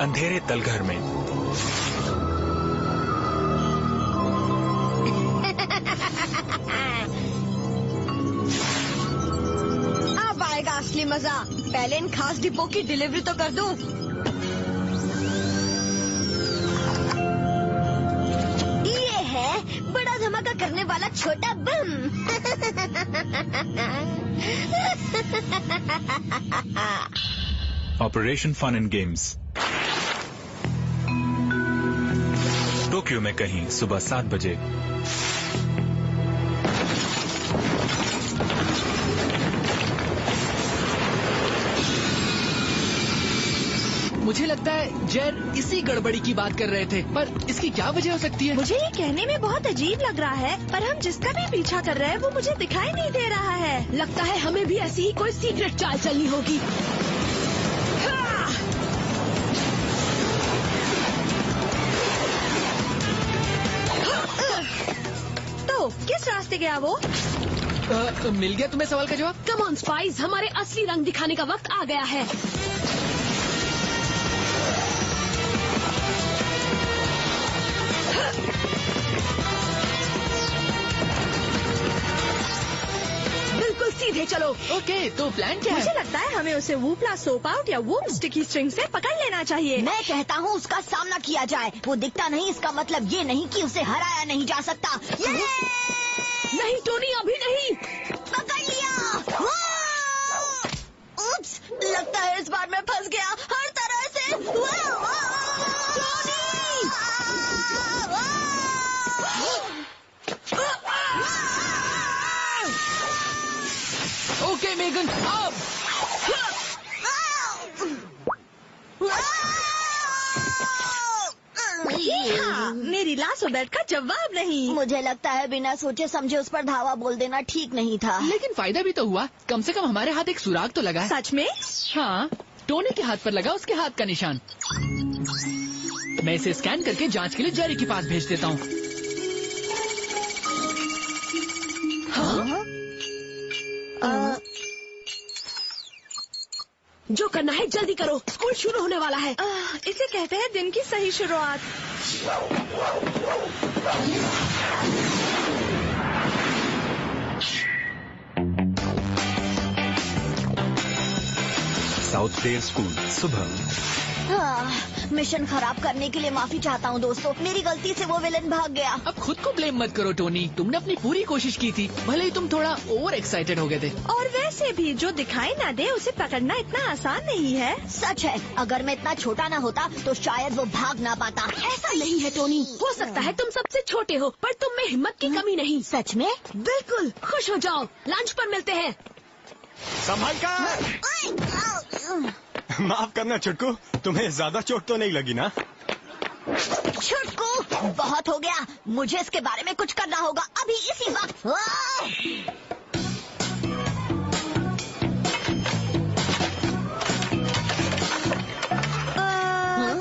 अंधेरे तलघर में। अब आएगा असली मजा। पहले इन खास डिब्बों की डिलीवरी तो कर दूं। ये है बड़ा धमाका करने वाला छोटा bomb. Operation fun and games. Tokyo में कहीं सुबह 7 बजे। मुझे लगता है जेर इसी गड़बड़ी की बात कर रहे थे, पर इसकी क्या वजह हो सकती है? मुझे ये कहने में बहुत अजीब लग रहा है, पर हम जिसका भी पीछा कर रहे हैं वो मुझे दिखाई नहीं दे रहा है। लगता है हमें भी ऐसी ही कोई सीक्रेट चाल चलनी होगी। तो किस रास्ते गया वो? मिल गया तुम्हें सवाल का जवाब? कम ऑन स्पाइस, हमारे असली रंग दिखाने का वक्त आ गया है। बिल्कुल सीधे चलो। ओके, तो प्लान क्या मुझे है? लगता है हमें उसे वूपला सोप आउट या वूप स्टिकी स्ट्रिंग से पकड़ लेना चाहिए। मैं कहता हूँ उसका सामना किया जाए। वो दिखता नहीं, इसका मतलब ये नहीं कि उसे हराया नहीं जा सकता। नहीं टोनी, अभी नहीं। पकड़ लिया। उप्स, लगता है इस बार मैं फंस गया हर तरह से। ओके मेगन, अब हाँ, मेरी लासो बैट का जवाब नहीं। मुझे लगता है बिना सोचे समझे उस पर धावा बोल देना ठीक नहीं था। लेकिन फायदा भी तो हुआ। कम से कम हमारे हाथ एक सुराग तो लगा है। सच में? हाँ, टोनी के हाथ पर लगा उसके हाथ का निशान। मैं इसे स्कैन करके जांच के लिए जेरी के पास भेज देता हूँ। हाँ? जो करना है जल्दी करो, स्कूल शुरू होने वाला है। इसे कहते हैं दिन की सही शुरुआत। साउथ डेल स्कूल सुबह। मिशन खराब करने के लिए माफी चाहता हूँ दोस्तों। मेरी गलती से वो विलन भाग गया। अब खुद को ब्लेम मत करो टोनी, तुमने अपनी पूरी कोशिश की थी, भले ही तुम थोड़ा ओवर एक्साइटेड हो गए थे। और वैसे भी जो दिखाई ना दे उसे पकड़ना इतना आसान नहीं है। सच है, अगर मैं इतना छोटा ना होता तो शायद वो भाग ना पाता। ऐसा नहीं है टोनी, हो सकता है तुम सबसे छोटे हो, पर तुम में हिम्मत की कमी नहीं। सच में? बिल्कुल, खुश हो जाओ, लंच पर मिलते हैं। संभल कर। माफ करना छुटकू, तुम्हें ज्यादा चोट तो नहीं लगी ना? छुटकू, बहुत हो गया। मुझे इसके बारे में कुछ करना होगा अभी इसी वक्त।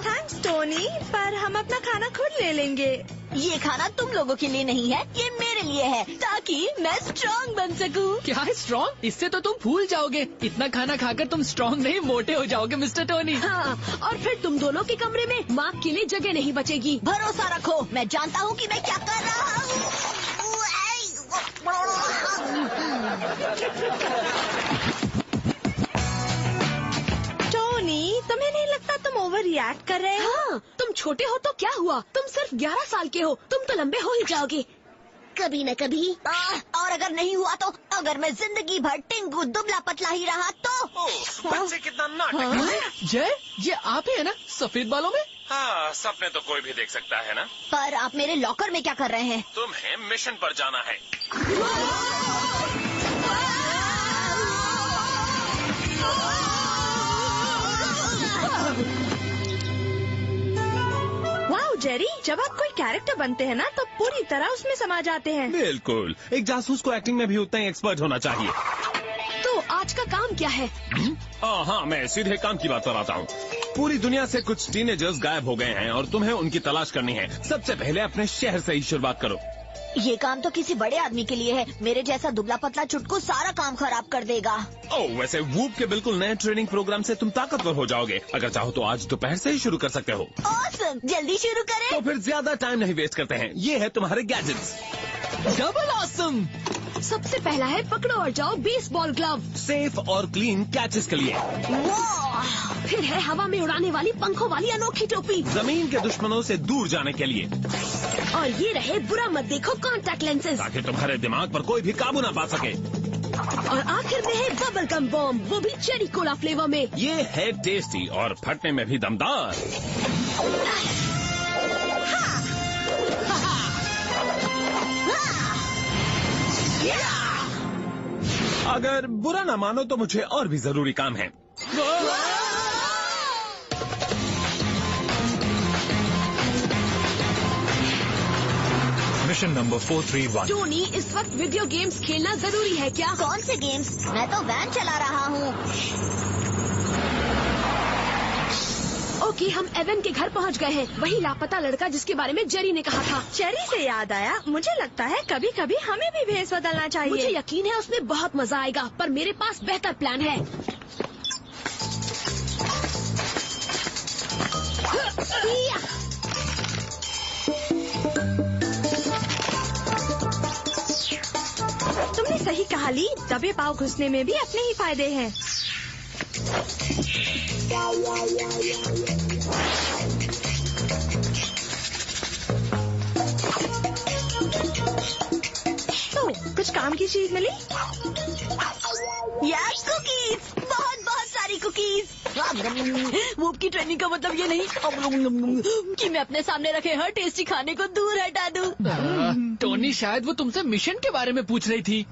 थैंक्स टोनी, पर हम अपना खाना खुद ले लेंगे। ये खाना तुम लोगों के लिए नहीं है, ये मेरे लिए है, ताकि मैं स्ट्रांग बन सकूं। क्या है स्ट्रॉन्ग? इससे तो तुम फूल जाओगे। इतना खाना खाकर तुम स्ट्रॉन्ग नहीं मोटे हो जाओगे मिस्टर टोनी। हाँ, और फिर तुम दोनों के कमरे में माँ के लिए जगह नहीं बचेगी। भरोसा रखो, मैं जानता हूँ कि मैं क्या कर रहा हूँ। टोनी, तुम्हें नहीं लगता तुम ओवर रिएक्ट कर रहे हो? हाँ, तुम छोटे हो तो क्या हुआ, तुम सिर्फ 11 साल के हो, तुम तो लंबे हो ही जाओगे कभी न कभी। और अगर नहीं हुआ तो? अगर मैं जिंदगी भर टिंकू दुबला पतला ही रहा तो? बच्चे कितना नाटक। जय, ये आप ही है ना सफेद बालों में? हाँ, सपने तो कोई भी देख सकता है ना। पर आप मेरे लॉकर में क्या कर रहे हैं? तुम्हें मिशन पर जाना है। वाओ जेरी, जब आप कोई कैरेक्टर बनते हैं ना तो पूरी तरह उसमें समा जाते हैं। बिल्कुल, एक जासूस को एक्टिंग में भी उतना ही एक्सपर्ट होना चाहिए। तो आज का काम क्या है? हाँ, मैं सीधे काम की बात पर आता हूँ। पूरी दुनिया से कुछ टीनेजर्स गायब हो गए हैं और तुम्हें उनकी तलाश करनी है। सबसे पहले अपने शहर से ही शुरुआत करो। ये काम तो किसी बड़े आदमी के लिए है। मेरे जैसा दुबला पतला चुटकू सारा काम खराब कर देगा। ओह, वैसे वूप के बिल्कुल नए ट्रेनिंग प्रोग्राम से तुम ताकतवर हो जाओगे। अगर चाहो तो आज दोपहर से ही शुरू कर सकते हो। ऑसम, जल्दी शुरू करें। तो फिर ज्यादा टाइम नहीं वेस्ट करते हैं। ये है तुम्हारे गैजेट्स। Double awesome. सबसे पहला है पकड़ो और जाओ बेसबॉल ग्लव। सेफ और क्लीन कैचेस के लिए। वाह! फिर है हवा में उड़ाने वाली पंखों वाली अनोखी टोपी। जमीन के दुश्मनों से दूर जाने के लिए, और ये रहे बुरा मत देखो कॉन्टैक्ट लेंसेज। ताकि तुम्हारे दिमाग पर कोई भी काबू ना पा सके। और आखिर में है बबल गम बॉम्ब, वो भी चेरी कोला फ्लेवर में। ये है टेस्टी और फटने में भी दमदार। अगर बुरा ना मानो तो मुझे और भी जरूरी काम है। Mission number 431। टोनी, इस वक्त वीडियो गेम्स खेलना जरूरी है क्या? कौन से गेम्स? मैं तो वैन चला रहा हूँ। ओके, हम एवन के घर पहुंच गए हैं। वही लापता लड़का जिसके बारे में जेरी ने कहा था। चेरी से याद आया, मुझे लगता है कभी कभी हमें भी भेस बदलना चाहिए। मुझे यकीन है उसमें बहुत मजा आएगा, पर मेरे पास बेहतर प्लान है। तुमने सही कहा ली, दबे पाव घुसने में भी अपने ही फायदे हैं। तो कुछ काम की चीज मिली? या कुकीज, बहुत बहुत सारी कुकीज। वूप की ट्रेनिंग का मतलब ये नहीं कि मैं अपने सामने रखे हर टेस्टी खाने को दूर हटा दूं। टोनी, शायद वो तुमसे मिशन के बारे में पूछ रही थी।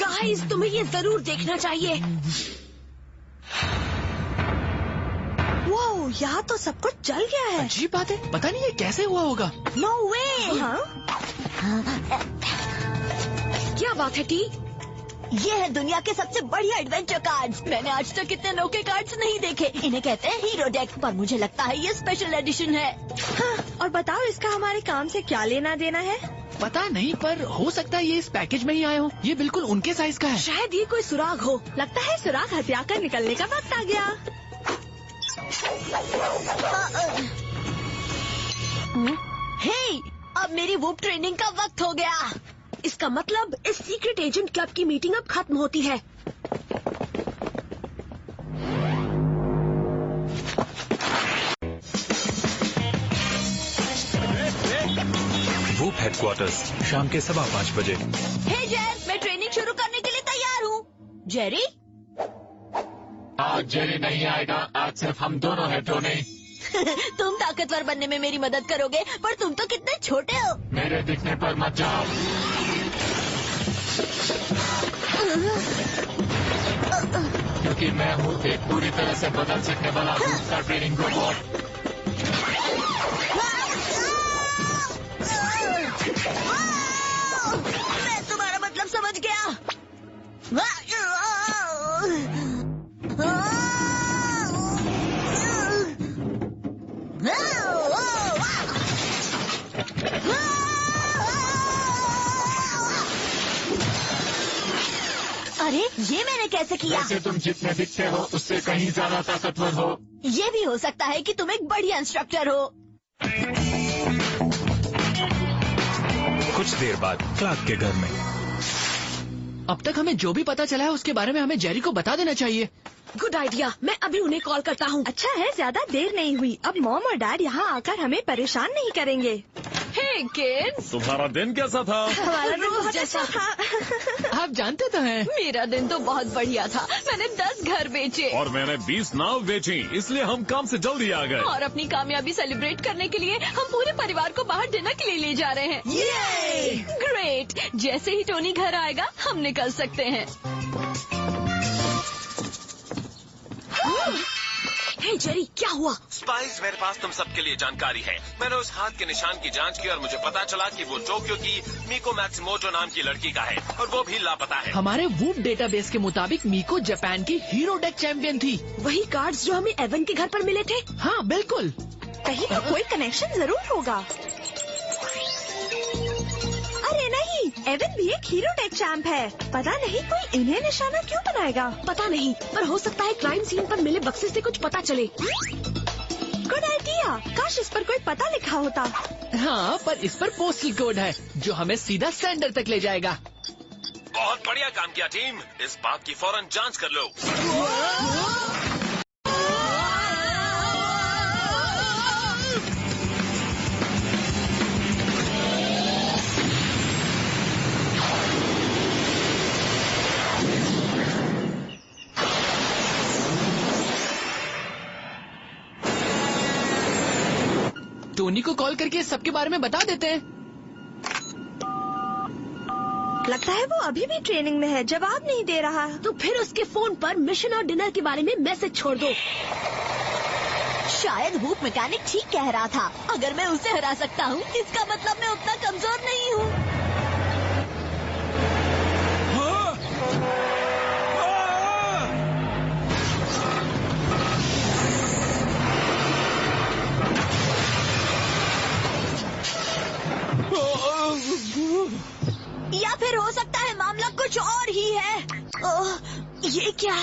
गाइस, तुम्हें ये जरूर देखना चाहिए। वो यहाँ तो सब कुछ जल गया है। अजीब बात है, पता नहीं ये कैसे हुआ होगा। नो वे! हाँ? क्या बात है टी? ये है दुनिया के सबसे बढ़िया एडवेंचर कार्ड्स। मैंने आज तक इतने अनोखे कार्ड्स नहीं देखे। इन्हें कहते हैं हीरो डेक, पर मुझे लगता है ये स्पेशल एडिशन है। हाँ, और बताओ इसका हमारे काम से क्या लेना देना है? पता नहीं, पर हो सकता है ये इस पैकेज में ही आए हो। ये बिल्कुल उनके साइज का है। शायद ये कोई सुराग हो। लगता है सुराग हथिया कर निकलने का वक्त आ गया। हे, अब मेरी वूप ट्रेनिंग का वक्त हो गया। इसका मतलब इस सीक्रेट एजेंट क्लब की मीटिंग अब खत्म होती है। वूप हेडक्वार्टर्स, शाम के 5:15 बजे। हे जेर, मैं ट्रेनिंग शुरू करने के लिए तैयार हूँ। जेरी? आज जेरी नहीं आएगा, आज सिर्फ हम दोनों हैं टोनी। तुम ताकतवर बनने में मेरी मदद करोगे, पर तुम तो कितने छोटे हो। मेरे दिखने पर मत जाओ। क्योंकि मैं हूँ एक पूरी तरह से बदल सकने वाला दूसरा ट्रेनिंग रोबोट। मैं तुम्हारा मतलब समझ गया। अरे, ये मैंने कैसे किया? वैसे तुम जितने दिखते हो उससे कहीं ज्यादा ताकतवर हो। ये भी हो सकता है कि तुम एक बढ़िया इंस्ट्रक्टर हो। कुछ देर बाद क्लार्क के घर में। अब तक हमें जो भी पता चला है उसके बारे में हमें जेरी को बता देना चाहिए। गुड आइडिया, मैं अभी उन्हें कॉल करता हूँ। अच्छा है, ज्यादा देर नहीं हुई। अब मॉम और डैड यहाँ आकर हमें परेशान नहीं करेंगे। हे किड्स, तुम्हारा दिन कैसा था? हमारा दिन रोज बहुत जैसा अच्छा था। आप जानते तो हैं। मेरा दिन तो बहुत बढ़िया था। मैंने 10 घर बेचे और मैंने 20 नाव बेची, इसलिए हम काम से जल्दी आ गए। और अपनी कामयाबी सेलिब्रेट करने के लिए हम पूरे परिवार को बाहर डिनर के लिए ले जा रहे हैं। ग्रेट! जैसे ही टोनी घर आएगा हम निकल सकते हैं। हे जेरी, क्या हुआ? स्पाइस, मेरे पास तुम सबके लिए जानकारी है। मैंने उस हाथ के निशान की जांच की और मुझे पता चला कि वो टोक्यो की मिको मैत्सुमोटो नाम की लड़की का है और वो भी लापता है। हमारे वूप डेटाबेस के मुताबिक मिको जापान की हीरो डेक चैंपियन थी। वही कार्ड्स जो हमें एवन के घर पर मिले थे। हाँ बिल्कुल। कहीं तो कोई कनेक्शन जरूर होगा। अरे नहीं, एवन भी एक हीरो टेक चैंप है। पता नहीं कोई इन्हें निशाना क्यों बनाएगा। पता नहीं, पर हो सकता है क्राइम सीन पर मिले बक्से से कुछ पता चले। गुड आइडिया, काश इस पर कोई पता लिखा होता। हाँ, पर इस पर पोस्टल कोड है जो हमें सीधा सैंडर तक ले जाएगा। बहुत बढ़िया काम किया टीम, इस बात की फौरन जांच कर लो। टोनी को कॉल करके सबके बारे में बता देते हैं। लगता है वो अभी भी ट्रेनिंग में है, जवाब नहीं दे रहा। तो फिर उसके फोन पर मिशन और डिनर के बारे में मैसेज छोड़ दो। शायद हुप मैकेनिक ठीक कह रहा था। अगर मैं उसे हरा सकता हूँ, इसका मतलब मैं उतना कमजोर नहीं हूँ। या फिर हो सकता है मामला कुछ और ही है। ये क्या?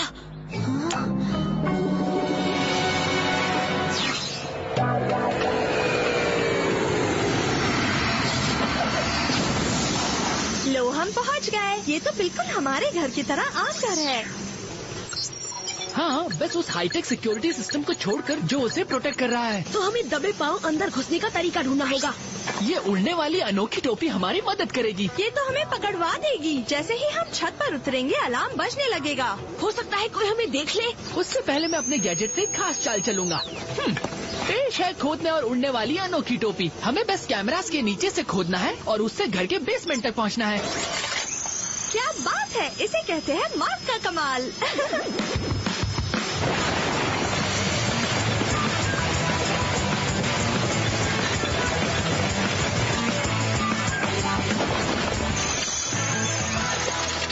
लो, हम पहुंच गए। ये तो बिल्कुल हमारे घर की तरह आम घर है। हाँ, बस उस हाईटेक सिक्योरिटी सिस्टम को छोड़कर जो उसे प्रोटेक्ट कर रहा है। तो हमें दबे पांव अंदर घुसने का तरीका ढूंढना होगा। ये उड़ने वाली अनोखी टोपी हमारी मदद करेगी। ये तो हमें पकड़वा देगी। जैसे ही हम छत पर उतरेंगे, अलार्म बजने लगेगा। हो सकता है कोई हमें देख ले। उससे पहले मैं अपने गैजेट से खास चाल चलूंगा। पेश है खोदने और उड़ने वाली अनोखी टोपी। हमें बस कैमरास के नीचे से खोदना है और उससे घर के बेसमेंट तक पहुंचना है। क्या बात है, इसे कहते हैं मार्क का कमाल।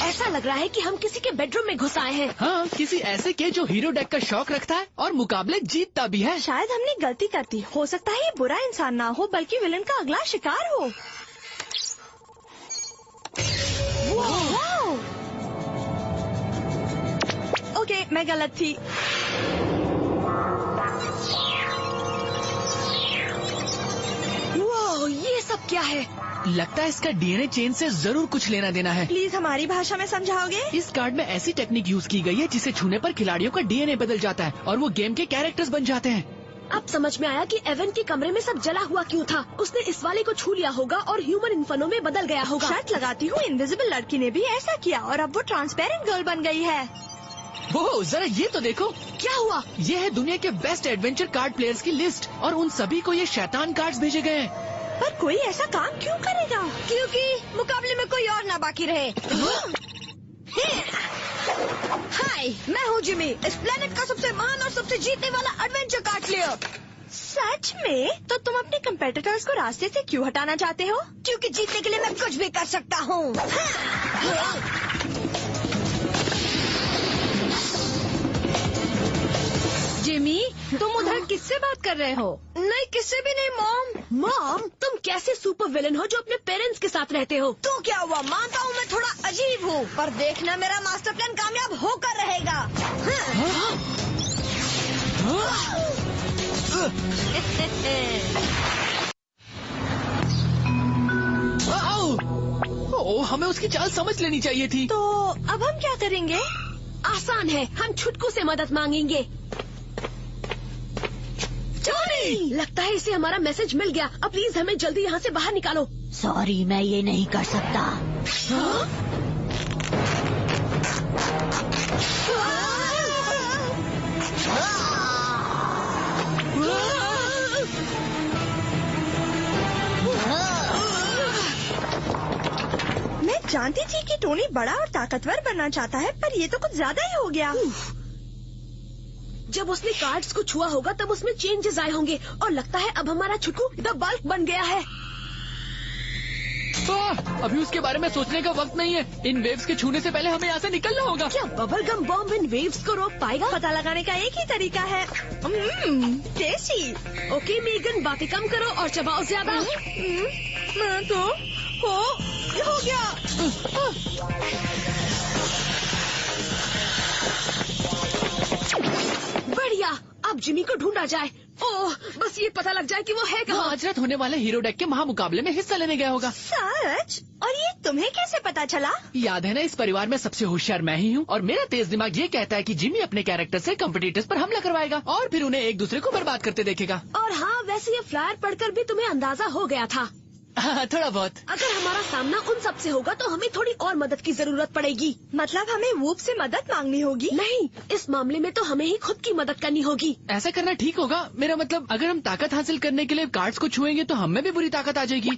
ऐसा लग रहा है कि हम किसी के बेडरूम में घुस आए हैं। हाँ, किसी ऐसे के जो हीरो डेक का शौक रखता है और मुकाबले जीतता भी है। शायद हमने गलती कर दी। हो सकता है ये बुरा इंसान ना हो, बल्कि विलन का अगला शिकार हो। ओके, मैं गलत थी। वो ये सब क्या है? लगता है इसका डीएनए चेन से जरूर कुछ लेना देना है। प्लीज हमारी भाषा में समझाओगे? इस कार्ड में ऐसी टेक्निक यूज की गई है जिसे छूने पर खिलाड़ियों का डीएनए बदल जाता है और वो गेम के कैरेक्टर्स बन जाते हैं। अब समझ में आया कि एवन के कमरे में सब जला हुआ क्यों था। उसने इस वाले को छू लिया होगा और ह्यूमन इन्फर्नो में बदल गया होगा। शर्त लगाती हूँ इनविजिबल लड़की ने भी ऐसा किया और अब वो ट्रांसपेरेंट गर्ल बन गई है। वो जरा ये तो देखो। क्या हुआ? ये है दुनिया के बेस्ट एडवेंचर कार्ड प्लेयर्स की लिस्ट और उन सभी को ये शैतान कार्ड्स भेजे गए हैं। पर कोई ऐसा काम क्यों करेगा? क्योंकि मुकाबले में कोई और ना बाकी रहे। हाय, मैं हूँ जिमी, इस प्लेनेट का सबसे महान और सबसे जीतने वाला एडवेंचर कार्ड प्लेयर। सच में? तो तुम अपने कंपेटिटर्स को रास्ते से क्यों हटाना चाहते हो? क्योंकि जीतने के लिए मैं कुछ भी कर सकता हूँ। जिमी, तुम उधर किससे बात कर रहे हो? नहीं, किससे भी नहीं मॉम। मॉम, तुम कैसे सुपर विलन हो जो अपने पेरेंट्स के साथ रहते हो? तो क्या हुआ, मानता हूँ मैं थोड़ा अजीब हूँ, पर देखना मेरा मास्टर प्लान कामयाब होकर रहेगा। ओह, हमें उसकी चाल समझ लेनी चाहिए थी। तो अब हम क्या करेंगे? आसान है, हम छुटकू से मदद मांगेंगे। टोनी! लगता है इसे हमारा मैसेज मिल गया। अब प्लीज हमें जल्दी यहाँ से बाहर निकालो। सॉरी, मैं ये नहीं कर सकता। मैं जानती थी कि टोनी बड़ा और ताकतवर बनना चाहता है, पर ये तो कुछ ज्यादा ही हो गया। जब उसने कार्ड्स को छुआ होगा तब उसमें चेंजेस आए होंगे और लगता है अब हमारा छुटकू द बल्क बन गया है। अभी उसके बारे में सोचने का वक्त नहीं है। इन वेव्स के छूने से पहले हमें यहाँ से निकलना होगा। क्या बबल गम बॉम्ब इन वेव्स को रोक पाएगा? पता लगाने का एक ही तरीका है। टेस्टी। ओके मेगन, बातें कम करो और चबाओ ज्यादा। तो हो गया। बढ़िया, अब जिमी को ढूंढा जाए। ओह, बस ये पता लग जाए कि वो है वो कहाँ। आज रात होने वाले हीरो डेक के महामुकाबले में हिस्सा लेने गया होगा। सच? और ये तुम्हें कैसे पता चला? याद है ना, इस परिवार में सबसे होशियार मैं ही हूँ और मेरा तेज दिमाग ये कहता है कि जिमी अपने कैरेक्टर से कॉम्पिटिटर्स पर हमला करवाएगा और फिर उन्हें एक दूसरे को बर्बाद करते देखेगा। और हाँ, वैसे ये फ्लायर पढ़कर भी तुम्हें अंदाजा हो गया था। थोड़ा बहुत। अगर हमारा सामना उन सब से होगा तो हमें थोड़ी और मदद की जरूरत पड़ेगी। मतलब हमें वूप से मदद मांगनी होगी? नहीं, इस मामले में तो हमें ही खुद की मदद करनी होगी। ऐसा करना ठीक होगा। मेरा मतलब, अगर हम ताकत हासिल करने के लिए कार्ड्स को छुएंगे तो हमें भी बुरी ताकत आ जाएगी।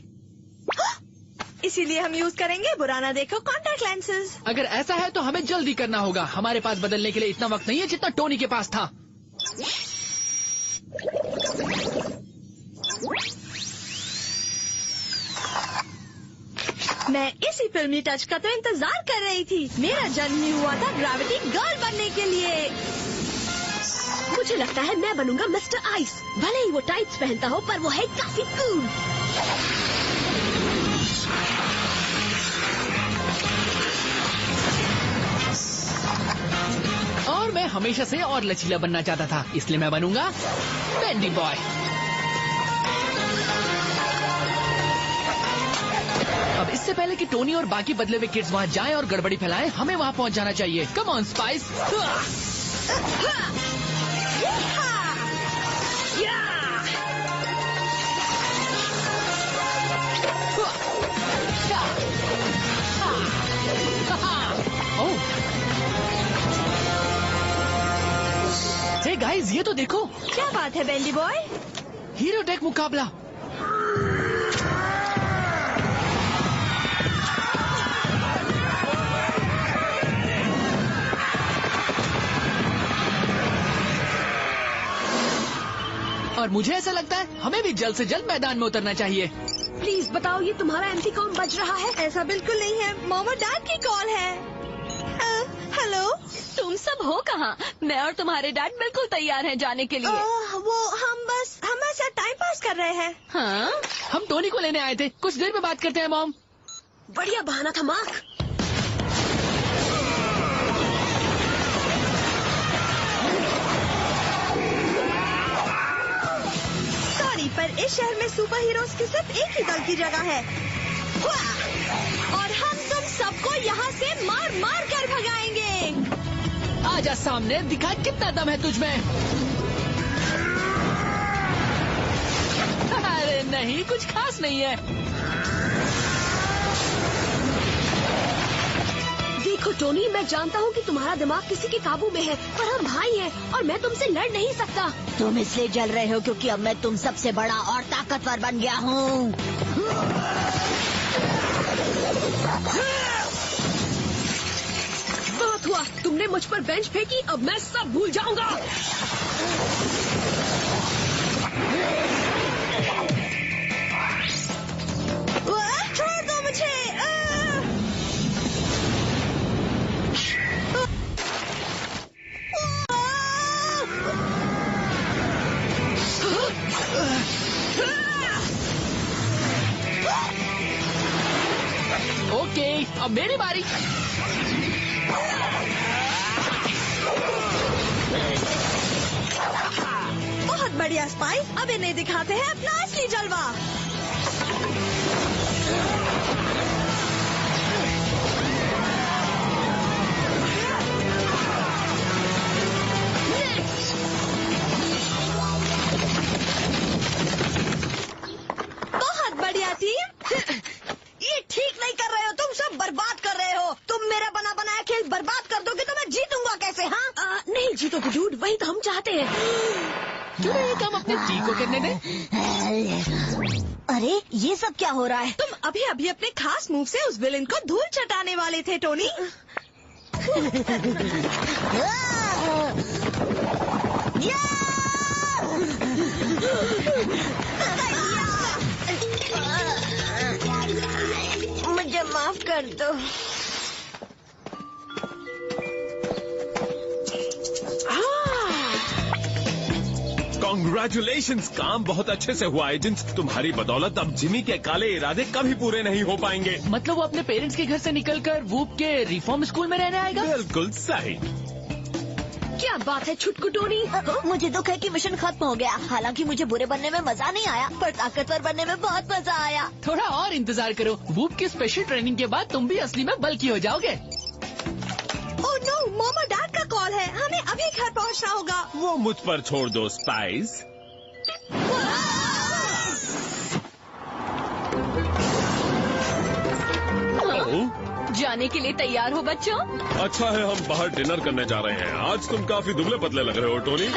इसीलिए हम यूज करेंगे बुरा ना देखो कॉन्टैक्ट लेंसेज। अगर ऐसा है तो हमें जल्दी करना होगा। हमारे पास बदलने के लिए इतना वक्त नहीं है जितना टोनी के पास था। मैं इसी फिल्मी टच का तो इंतजार कर रही थी। मेरा जन्म ही हुआ था ग्रेविटी गर्ल बनने के लिए। मुझे लगता है मैं बनूंगा मिस्टर आइस। भले ही वो टाइट्स पहनता हो, पर वो है काफी कूल। और मैं हमेशा से और लचीला बनना चाहता था, इसलिए मैं बनूंगा बेंडी बॉय। अब इससे पहले कि टोनी और बाकी बदले हुए किड्स वहाँ जाएं और गड़बड़ी फैलाएं, हमें वहाँ पहुँच जाना चाहिए। Come on Spice. Hey guys, ये तो देखो। क्या बात है बेंडी बॉय? हीरो डेक मुकाबला। और मुझे ऐसा लगता है हमें भी जल्द से जल्द मैदान में उतरना चाहिए। प्लीज बताओ, ये तुम्हारा एंटी कॉम बज रहा है? ऐसा बिल्कुल नहीं है, मामा डैड की कॉल है। हेलो, तुम सब हो कहाँ? मैं और तुम्हारे डैड बिल्कुल तैयार हैं जाने के लिए। वो हम ऐसा टाइम पास कर रहे हैं। हाँ? हम टोनी को लेने आए थे। कुछ देर में बात करते हैं मॉम। बढ़िया बहाना था मार्क। सॉरी, पर इस शहर में सुपर हीरोज की सिर्फ एक ही दल की जगह है और हम तुम सबको यहाँ से मार मार कर भगाएंगे। आजा सामने, दिखा कितना दम है तुझ में। अरे नहीं, कुछ खास नहीं है। देखो टोनी, मैं जानता हूँ कि तुम्हारा दिमाग किसी के काबू में है, पर हम भाई हैं और मैं तुमसे लड़ नहीं सकता। तुम इसलिए जल रहे हो क्योंकि अब मैं तुम सबसे बड़ा और ताकतवर बन गया हूँ। बहुत हुआ, तुमने मुझ पर बेंच फेंकी, अब मैं सब भूल जाऊंगा। छोड़ दो मुझे। ओके, अब मेरी बारी। बहुत बढ़िया स्पाइस, अब इन्हें दिखाते हैं अपना असली जलवा। बहुत बढ़िया टीम। ये ठीक नहीं कर रहे हो, तुम सब बर्बाद कर रहे हो। तुम मेरा बना बनाया खेल बर्बाद कर दोगे तो मैं जीतूंगा कैसे? हाँ, नहीं जीतोगे डूड, वही तो हम चाहते हैं। तुम्हें ये काम अपने टी को करने दे। अरे ये सब क्या हो रहा है? तुम अभी अभी अपने खास मूव से उस विलेन को धूल चटाने वाले थे टोनी। कर दो। कॉन्ग्रेचुलेशंस, काम बहुत अच्छे से हुआ एजेंट्स। तुम्हारी बदौलत अब जिमी के काले इरादे कभी पूरे नहीं हो पाएंगे। मतलब वो अपने पेरेंट्स के घर से निकलकर वूप के रिफॉर्म स्कूल में रहने आएगा? बिल्कुल सही। क्या बात है छुटकू टोनी? मुझे दुख है कि मिशन खत्म हो गया। हालांकि मुझे बुरे बनने में मजा नहीं आया, पर ताकतवर बनने में बहुत मजा आया। थोड़ा और इंतजार करो, वूप की स्पेशल ट्रेनिंग के बाद तुम भी असली में बल्की हो जाओगे। ओह नो, मामा डैड का कॉल है, हमें अभी घर पहुंचना होगा। वो मुझ पर छोड़ दो स्पाइस। जाने के लिए तैयार हो बच्चों? अच्छा है हम बाहर डिनर करने जा रहे हैं। आज तुम काफी दुबले पतले लग रहे हो टोनी।